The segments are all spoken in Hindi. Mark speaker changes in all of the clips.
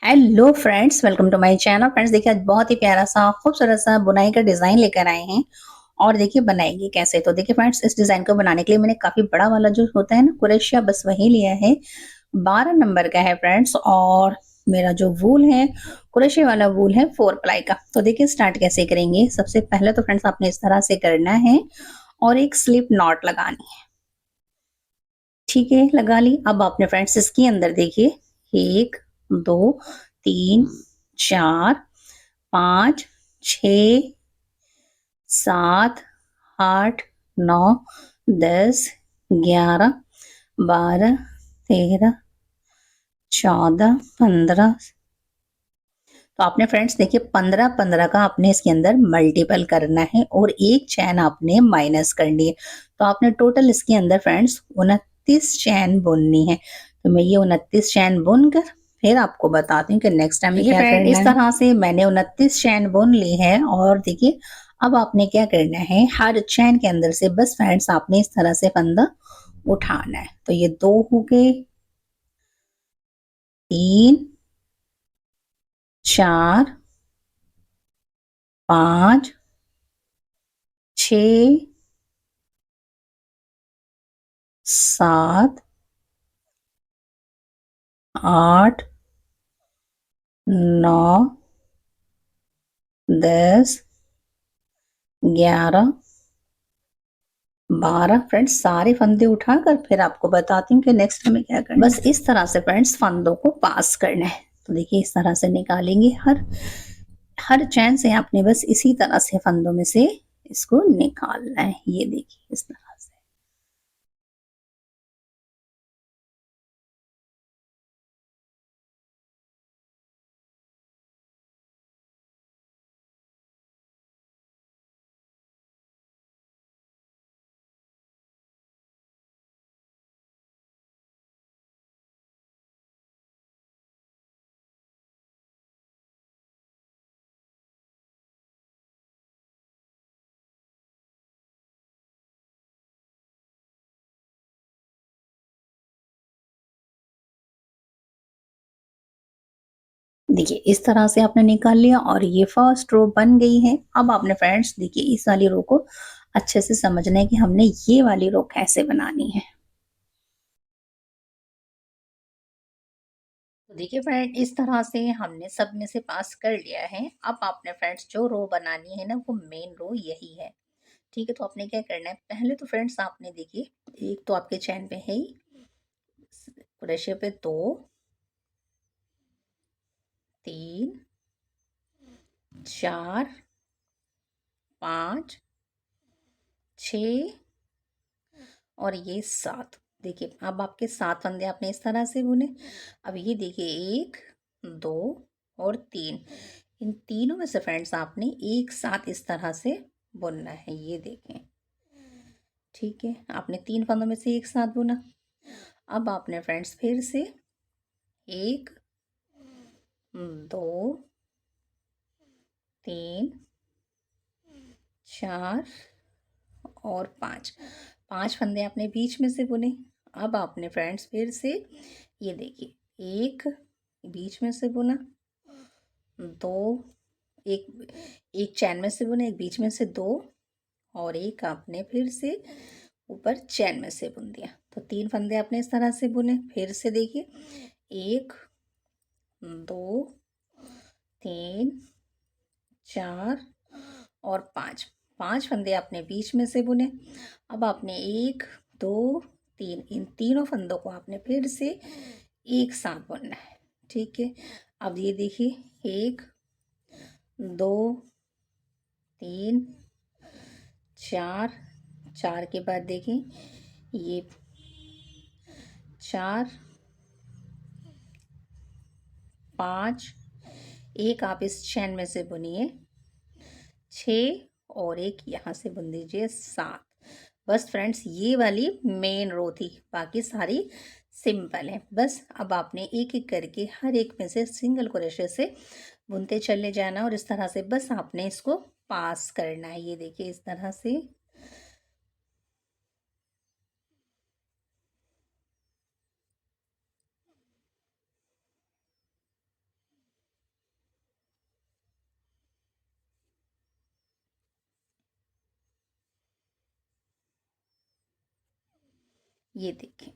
Speaker 1: Hello friends, welcome to my channel. Friends देखिए, आज बहुत ही प्यारा सा खूबसूरत सा बुनाई का डिज़ाइन लेकर आए हैं और देखिए बनाएंगे कैसे। तो देखिए फ्रेंड्स, इस डिज़ाइन को बनाने के लिए मैंने काफ़ी बड़ा वाला जो होता है ना कुरेशिया, बस वही लिया है। 12 नंबर का है फ्रेंड्स। और मेरा जो वूल है, कुरेशिया वाला वूल है 4 प्लाई का। तो देखिए स्टार्ट कैसे करेंगे। सबसे पहले तो फ्रेंड्स आपने इस तरह से करना है और एक स्लिप नॉट लगानी है। ठीक है, लगा ली। अब आपने फ्रेंड्स इसके अंदर देखिए 1 2 3 4 5 6 7 8 9 10 11 12 13 14 15। तो आपने फ्रेंड्स देखिए 15-15 का आपने इसके अंदर मल्टीपल करना है और एक चैन आपने माइनस करनी है। तो आपने टोटल इसके अंदर फ्रेंड्स 29 चैन बुननी है। तो मैं ये 29 चैन बुन कर फिर आपको बताती हूँ कि नेक्स्ट टाइम में क्या करना है। इस तरह से मैंने 29 चैन बुन ली है और देखिए अब आपने क्या करना है, हर चैन के अंदर से बस फ्रेंड्स आपने इस तरह से फंदा उठाना है। तो ये 2 हो गए, 3 4 5 6 7 8 9 10 11 12। फ्रेंड्स सारे फंदे उठाकर फिर आपको बताती हूँ कि नेक्स्ट हमें क्या करना है। बस इस तरह से फ्रेंड्स फंदों को पास करना है। तो देखिए इस तरह से निकालेंगे, हर हर चैन से आपने बस इसी तरह से फंदों में से इसको निकालना है। ये देखिए इस तरह से। देखिए इस तरह से आपने निकाल लिया और ये फर्स्ट रो बन गई है। अब आपने फ्रेंड्स देखिए इस वाली रो को अच्छे से समझना है कि हमने ये वाली रो कैसे बनानी है। तो देखिए फ्रेंड, इस तरह से हमने सब में से पास कर लिया है। अब आपने फ्रेंड्स जो रो बनानी है ना, वो मेन रो यही है। ठीक है, तो आपने क्या करना है, पहले तो फ्रेंड्स आपने देखिए एक तो आपके चैन पे है ही, क्रोशे पे 2 3 4 5 6 और ये 7। देखिए अब आपके 7 फंदे आपने इस तरह से बुने। अब ये देखिए 1 2 और 3, इन तीनों में से फ्रेंड्स आपने एक साथ इस तरह से बुनना है। ये देखें, ठीक है, आपने 3 फंदों में से एक साथ बुना। अब आपने फ्रेंड्स फिर से 1 2 3 4 और 5, 5 फंदे आपने बीच में से बुने। अब आपने फ्रेंड्स फिर से ये देखिए एक बीच में से बुना, 2 एक एक चैन में से बुने, एक बीच में से 2 और एक आपने फिर से ऊपर चैन में से बुन दिया। तो 3 फंदे आपने इस तरह से बुने। फिर से देखिए 1 2 3 4 और 5, 5 फंदे आपने बीच में से बुने। अब आपने 1 2 3, इन तीनों फंदों को आपने फिर से एक साथ बुनना है। ठीक है, अब ये देखिए 1 2 3 4, 4 के बाद देखें ये 4 5, एक आप इस चैन में से बुनिए 6 और एक यहाँ से बुन दीजिए 7। बस फ्रेंड्स ये वाली मेन रो थी, बाकी सारी सिंपल है। बस अब आपने एक एक करके हर एक में से सिंगल क्रोशे से बुनते चले जाना और इस तरह से बस आपने इसको पास करना है। ये देखिए इस तरह से। ये देखें।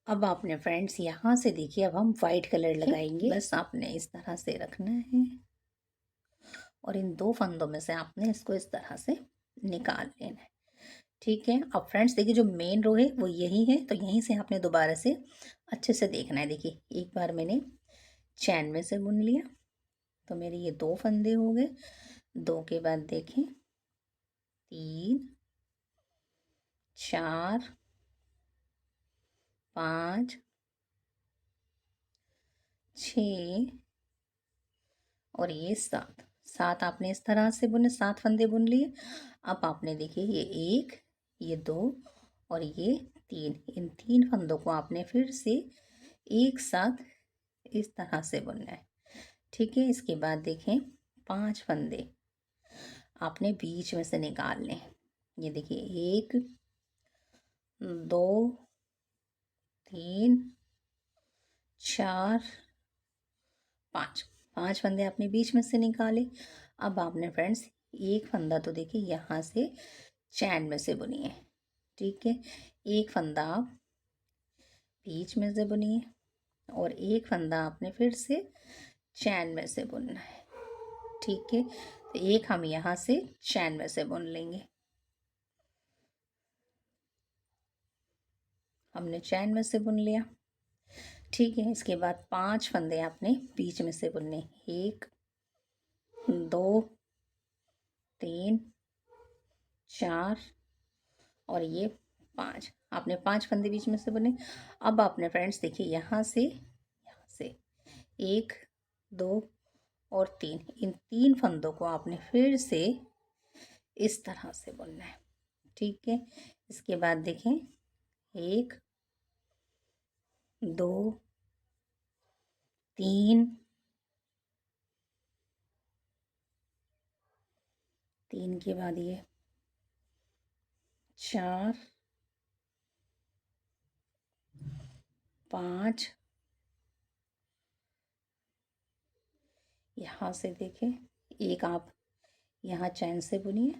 Speaker 1: अब आपने फ्रेंड्स यहाँ से देखिए, अब हम वाइट कलर लगाएंगे। बस आपने इस तरह से रखना है और इन दो फंदों में से आपने इसको इस तरह से निकाल लेना है। ठीक है। अब फ्रेंड्स देखिए, जो मेन रो है वो यही है, तो यहीं से आपने दोबारा से अच्छे से देखना है। देखिए, एक बार मैंने चैन में से बुन लिया तो मेरे ये दो फंदे हो गए। दो के बाद देखें, 3, 4, 5, 6 और ये 7। 7 आपने इस तरह से बुने, 7 फंदे बुन लिए। अब आपने देखिए, ये 1, ये 2 और ये 3, इन 3 फंदों को आपने फिर से एक साथ इस तरह से बुनना है। ठीक है। इसके बाद देखें, 5 फंदे आपने बीच में से निकाल लें। ये देखिए, 1, 2, 3, 4, 5। 5 फंदे आपने बीच में से निकाले। अब आपने फ्रेंड्स एक फंदा तो देखिए यहाँ से चैन में से बुनिए। ठीक है। एक फंदा आप बीच में से बुनिए और एक फंदा आपने फिर से चैन में से बुनना है। ठीक है। तो एक हम यहाँ से चैन में से बुन लेंगे। हमने चैन में से बुन लिया। ठीक है। इसके बाद 5 फंदे आपने बीच में से बुनने। 1, 2, 3, 4 और ये 5। आपने 5 फंदे बीच में से बुने। अब आपने फ्रेंड्स देखिए, यहाँ से 1, 2 और 3, इन 3 फंदों को आपने फिर से इस तरह से बुनना है। ठीक है। इसके बाद देखें, 1, 2, 3, 3 के बाद ये 4, 5, यहाँ से देखें, एक आप यहाँ चैन से बुनिए।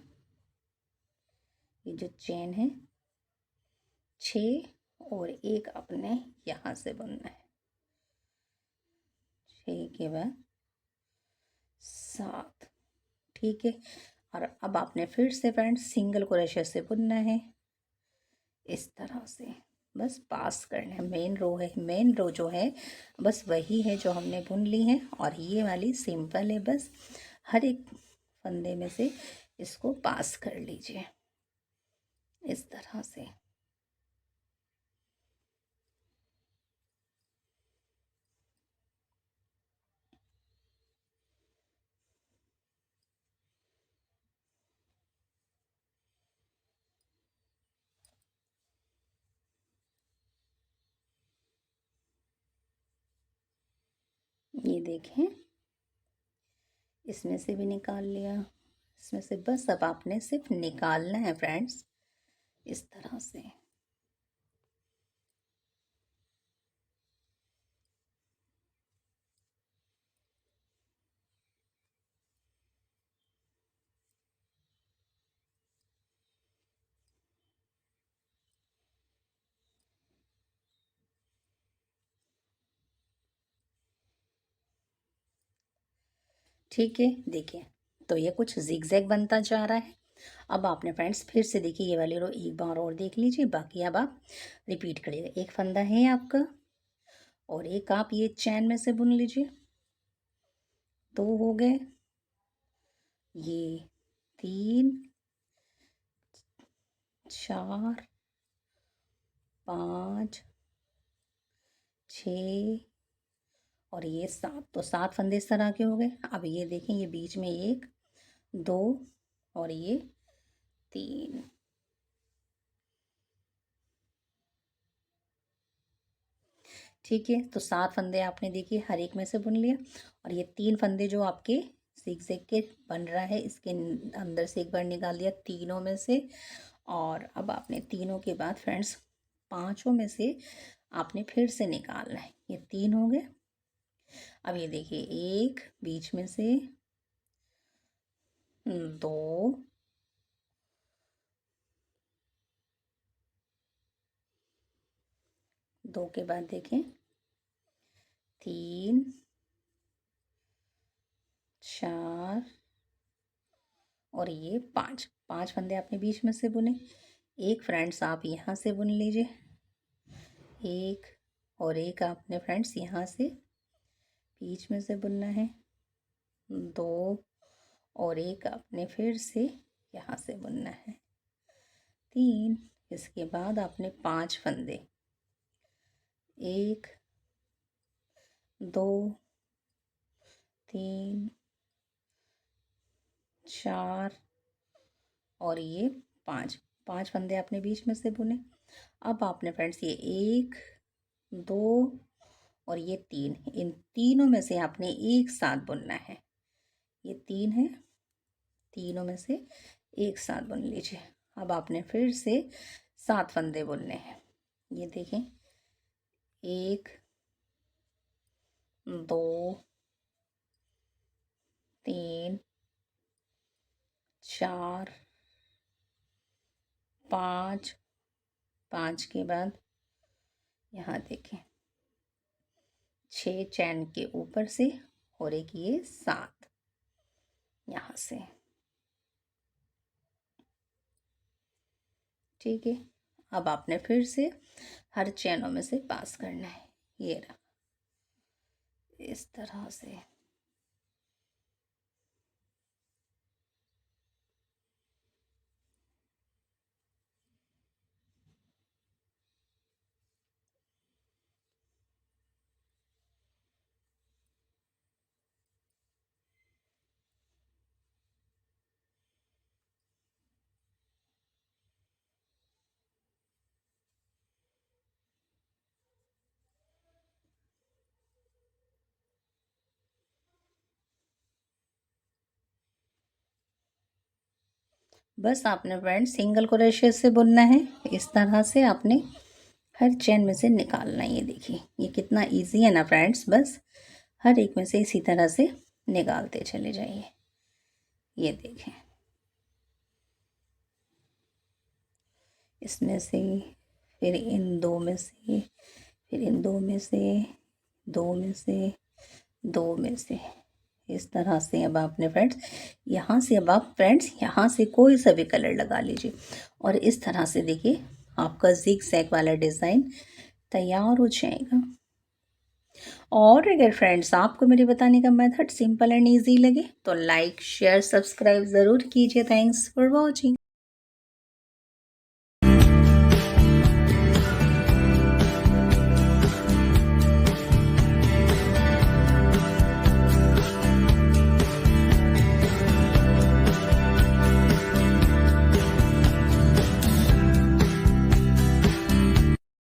Speaker 1: ये जो चैन है 6 और एक अपने यहाँ से बुनना है। 6 के बाद 7। ठीक है। और अब आपने फिर से फ्रेंड्स सिंगल क्रोशे से बुनना है इस तरह से। बस पास करना है। मेन रो है, मेन रो जो है बस वही है जो हमने बुन ली है और ये वाली सिंपल है। बस हर एक फंदे में से इसको पास कर लीजिए इस तरह से। ये देखें, इसमें से भी निकाल लिया। इसमें से बस अब आपने सिर्फ निकालना है फ्रेंड्स इस तरह से। ठीक है। देखिए, तो ये कुछ जिगजैग बनता जा रहा है। अब आपने फ्रेंड्स फिर से देखिए, ये वाली रो एक बार और देख लीजिए, बाकी अब आप रिपीट करिएगा। एक फंदा है आपका और एक आप ये चैन में से बुन लीजिए। 2 हो गए, ये 3, 4, 5, 6 और ये 7। तो 7 फंदे इस तरह के हो गए। अब ये देखें, ये बीच में 1, 2 और ये 3। ठीक है। तो 7 फंदे आपने देखिए हर एक में से बुन लिया और ये 3 फंदे जो आपके ज़िग-ज़ैग के बन रहा है, इसके अंदर से एक बार निकाल दिया तीनों में से। और अब आपने तीनों के बाद फ्रेंड्स पांचों में से आपने फिर से निकालना है। ये 3 हो गए। अब ये देखिए, एक बीच में से, 2, 2 के बाद देखें 3, 4 और ये 5, 5 फंदे आपने बीच में से बुने। एक फ्रेंड्स आप यहाँ से बुन लीजिए, एक, और एक आपने फ्रेंड्स यहाँ से बीच में से बुनना है, 2, और एक आपने फिर से यहाँ से बुनना है, 3। इसके बाद आपने 5 फंदे, 1, 2, 3, 4 और ये 5, 5 फंदे आपने बीच में से बुने। अब आपने फ्रेंड्स ये 1, 2 और ये 3, इन तीनों में से आपने एक साथ बुनना है। ये 3 है, तीनों में से एक साथ बुन लीजिए। अब आपने फिर से 7 फंदे बुनने हैं। ये देखें, 1, 2, 3, 4, 5, 5 के बाद यहाँ देखें 6 चैन के ऊपर से और एक ये 7 यहाँ से। ठीक है, अब आपने फिर से हर चैनों में से पास करना है। ये रहा, इस तरह से। बस आपने फ्रेंड्स सिंगल क्रोशे से बुनना है। इस तरह से आपने हर चेन में से निकालना है। ये देखिए, ये कितना इजी है ना फ्रेंड्स। बस हर एक में से इसी तरह से निकालते चले जाइए। ये देखें, इसमें से, फिर इन 2 में से, फिर इन 2 में से, 2 में से, 2 में से, इस तरह से। अब आपने फ्रेंड्स यहाँ से, अब आप फ्रेंड्स यहाँ से कोई सा भी कलर लगा लीजिए और इस तरह से देखिए आपका जिग जैग वाला डिज़ाइन तैयार हो जाएगा। और अगर फ्रेंड्स आपको मेरे बताने का मेथड सिंपल एंड ईजी लगे तो लाइक शेयर सब्सक्राइब ज़रूर कीजिए। Thanks for watching.